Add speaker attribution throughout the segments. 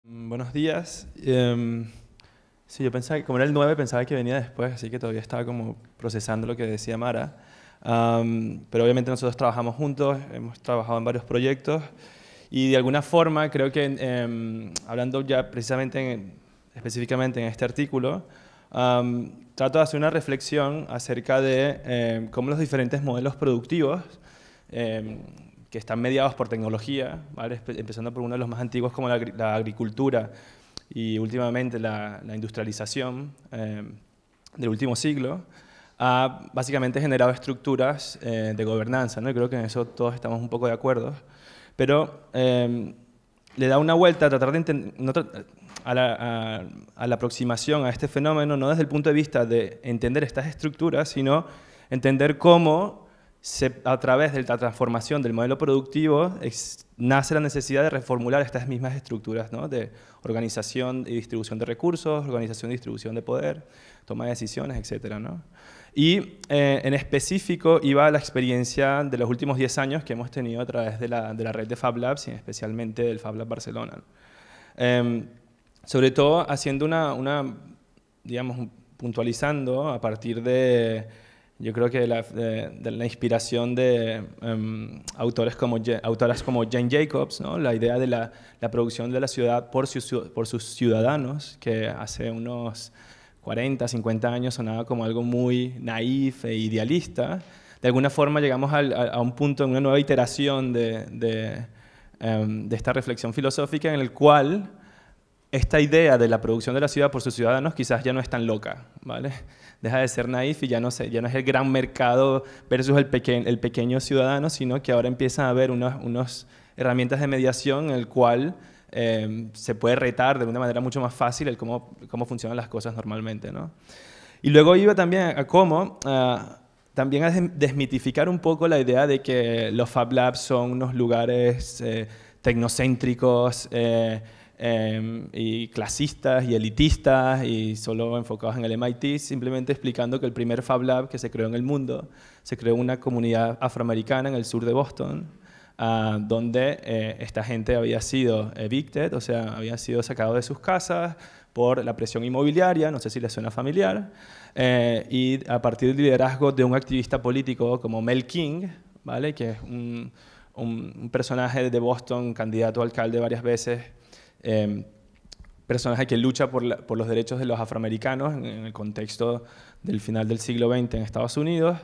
Speaker 1: Buenos días. Sí, yo pensaba que como era el 9 pensaba que venía después, así que todavía estaba como procesando lo que decía Mara. Pero obviamente nosotros trabajamos juntos, hemos trabajado en varios proyectos y de alguna forma creo que hablando ya precisamente específicamente en este artículo, trato de hacer una reflexión acerca de cómo los diferentes modelos productivos que están mediados por tecnología, ¿vale? Empezando por uno de los más antiguos como la agricultura y últimamente la industrialización del último siglo, ha básicamente generado estructuras de gobernanza, ¿no? Y creo que en eso todos estamos un poco de acuerdo, pero le da una vuelta a tratar de entender a la aproximación a este fenómeno, no desde el punto de vista de entender estas estructuras, sino entender cómo a través de la transformación del modelo productivo nace la necesidad de reformular estas mismas estructuras, ¿no? De organización y distribución de recursos, organización y distribución de poder, toma de decisiones, etc., ¿no? Y en específico iba a la experiencia de los últimos 10 años que hemos tenido a través de la red de Fab Labs y especialmente del Fab Lab Barcelona. Sobre todo haciendo digamos, puntualizando a partir de, yo creo que de la inspiración de autoras como Jane Jacobs, ¿no? La idea de la producción de la ciudad por sus ciudadanos, que hace unos 40, 50 años sonaba como algo muy naif e idealista. De alguna forma llegamos a un punto, en una nueva iteración de esta reflexión filosófica en el cual esta idea de la producción de la ciudad por sus ciudadanos quizás ya no es tan loca, ¿vale? Deja de ser naif y ya no es el gran mercado versus el pequeño ciudadano, sino que ahora empiezan a haber unas herramientas de mediación en el cual se puede retar de una manera mucho más fácil el cómo funcionan las cosas normalmente, ¿no? Y luego iba también a cómo también a desmitificar un poco la idea de que los Fab Labs son unos lugares tecnocéntricos y clasistas y elitistas y solo enfocados en el MIT, simplemente explicando que el primer Fab Lab que se creó en el mundo se creó en una comunidad afroamericana en el sur de Boston, donde esta gente había sido evicted, o sea, habían sido sacados de sus casas por la presión inmobiliaria, no sé si les suena familiar, y a partir del liderazgo de un activista político como Mel King, ¿vale? Que es un personaje de Boston, candidato a alcalde varias veces, personaje que lucha por los derechos de los afroamericanos en el contexto del final del siglo XX en Estados Unidos,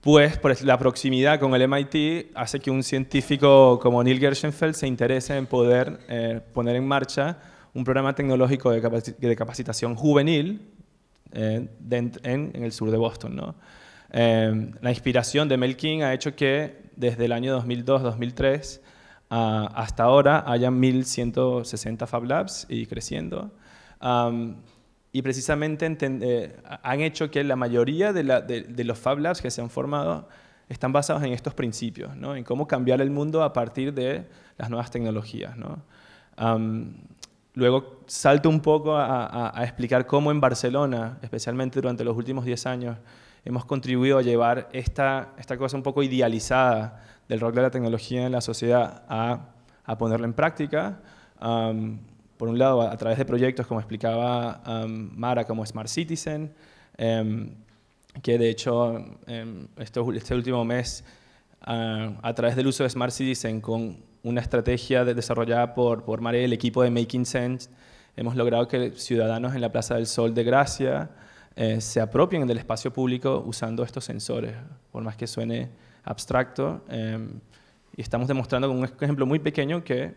Speaker 1: pues por la proximidad con el MIT hace que un científico como Neil Gershenfeld se interese en poder poner en marcha un programa tecnológico de capacitación juvenil en el sur de Boston, ¿no? La inspiración de Mel King ha hecho que desde el año 2002-2003 hasta ahora hayan 1.160 Fab Labs y creciendo. Y precisamente han hecho que la mayoría de los Fab Labs que se han formado están basados en estos principios, ¿no? En cómo cambiar el mundo a partir de las nuevas tecnologías, ¿no? Luego salto un poco a explicar cómo en Barcelona, especialmente durante los últimos 10 años, hemos contribuido a llevar esta cosa un poco idealizada del rol de la tecnología en la sociedad a ponerlo en práctica. Por un lado, a través de proyectos, como explicaba Mara, como Smart Citizen, que de hecho este último mes, a través del uso de Smart Citizen con una estrategia desarrollada por Mara y el equipo de Making Sense, hemos logrado que ciudadanos en la Plaza del Sol de Gracia se apropien del espacio público usando estos sensores, por más que suene abstracto, y estamos demostrando con un ejemplo muy pequeño que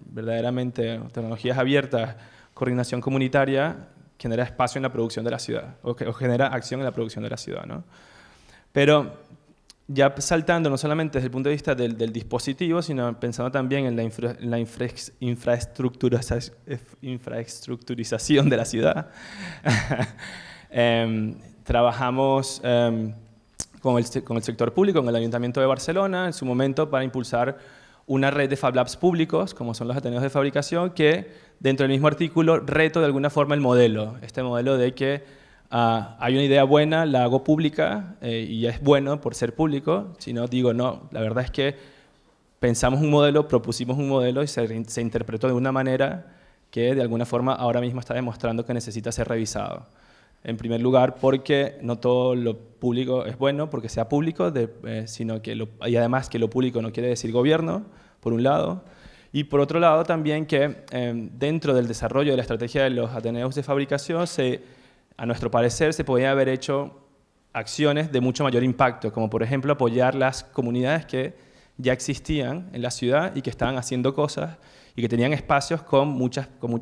Speaker 1: verdaderamente tecnologías abiertas, coordinación comunitaria, genera espacio en la producción de la ciudad, o genera acción en la producción de la ciudad, ¿no? Pero ya saltando no solamente desde el punto de vista del dispositivo, sino pensando también en la infraestructurización de la ciudad, trabajamos con el sector público, con el Ayuntamiento de Barcelona, en su momento para impulsar una red de Fab Labs públicos, como son los ateneos de fabricación, que dentro del mismo artículo reto de alguna forma el modelo, este modelo de que hay una idea buena, la hago pública y ya es bueno por ser público, sino digo, no, la verdad es que pensamos un modelo, propusimos un modelo y se interpretó de una manera que de alguna forma ahora mismo está demostrando que necesita ser revisado. En primer lugar, porque no todo lo público es bueno porque sea público, sino que y además que lo público no quiere decir gobierno, por un lado, y por otro lado también que dentro del desarrollo de la estrategia de los Ateneos de fabricación, a nuestro parecer, se podía haber hecho acciones de mucho mayor impacto, como por ejemplo apoyar las comunidades que ya existían en la ciudad y que estaban haciendo cosas y que tenían espacios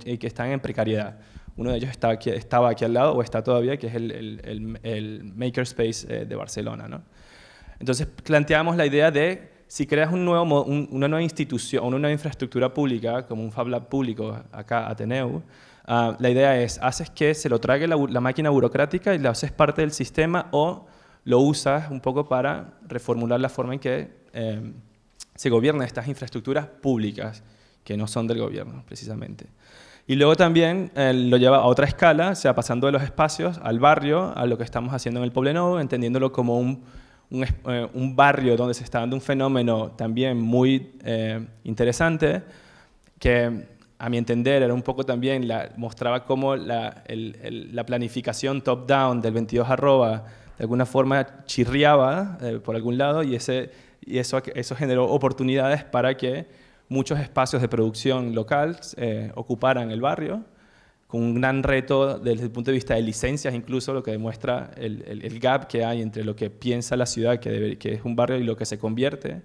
Speaker 1: y que están en precariedad. Uno de ellos estaba aquí al lado, o está todavía, que es el Makerspace de Barcelona, ¿no? Entonces planteamos la idea de, si creas una nueva institución, una nueva infraestructura pública, como un Fab Lab público acá, Ateneu, la idea es, haces que se lo trague la máquina burocrática y lo haces parte del sistema, o lo usas un poco para reformular la forma en que se gobiernan estas infraestructuras públicas, que no son del gobierno, precisamente. Y luego también lo lleva a otra escala, o sea, pasando de los espacios al barrio, a lo que estamos haciendo en el Poblenou, entendiéndolo como un barrio donde se está dando un fenómeno también muy interesante, que a mi entender era un poco también, mostraba cómo la planificación top-down del 22 arroba de alguna forma chirriaba por algún lado, y eso generó oportunidades para que muchos espacios de producción local ocuparan el barrio, con un gran reto desde el punto de vista de licencias, incluso, lo que demuestra el gap que hay entre lo que piensa la ciudad que es un barrio y lo que se convierte,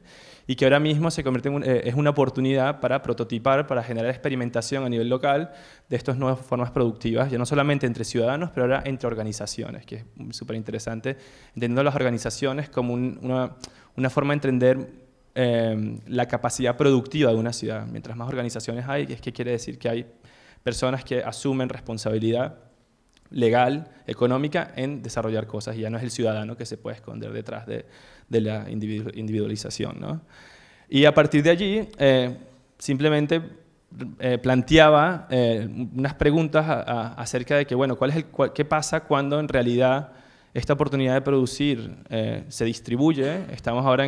Speaker 1: y que ahora mismo se convierte es una oportunidad para prototipar, para generar experimentación a nivel local de estas nuevas formas productivas, ya no solamente entre ciudadanos, pero ahora entre organizaciones, que es súper interesante, entendiendo las organizaciones como una forma de entender la capacidad productiva de una ciudad. Mientras más organizaciones hay, es que quiere decir que hay personas que asumen responsabilidad legal, económica, en desarrollar cosas, y ya no es el ciudadano que se puede esconder detrás de la individualización, ¿no? Y a partir de allí, simplemente planteaba unas preguntas acerca de que, bueno, ¿qué pasa cuando en realidad esta oportunidad de producir se distribuye? Estamos ahora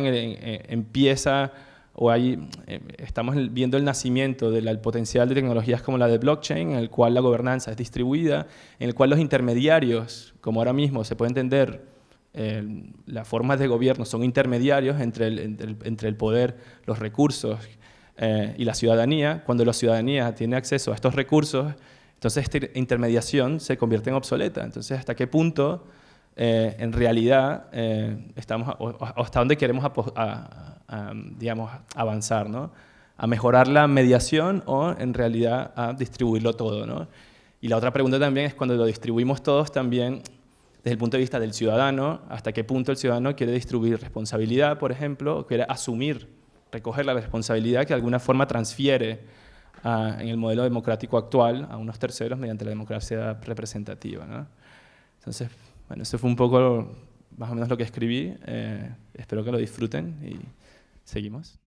Speaker 1: estamos viendo el nacimiento del potencial de tecnologías como la de blockchain, en el cual la gobernanza es distribuida, en el cual los intermediarios, como ahora mismo se puede entender, las formas de gobierno son intermediarios entre el poder, los recursos y la ciudadanía. Cuando la ciudadanía tiene acceso a estos recursos, entonces esta intermediación se convierte en obsoleta. Entonces, ¿hasta qué punto en realidad hasta dónde queremos digamos, avanzar, ¿no? A mejorar la mediación, o en realidad a distribuirlo todo, ¿no? Y la otra pregunta también es, cuando lo distribuimos todos, también desde el punto de vista del ciudadano, hasta qué punto el ciudadano quiere distribuir responsabilidad, por ejemplo, o quiere recoger la responsabilidad que de alguna forma transfiere en el modelo democrático actual a unos terceros mediante la democracia representativa, ¿no? Entonces, bueno, eso fue un poco más o menos lo que escribí. Espero que lo disfruten y seguimos.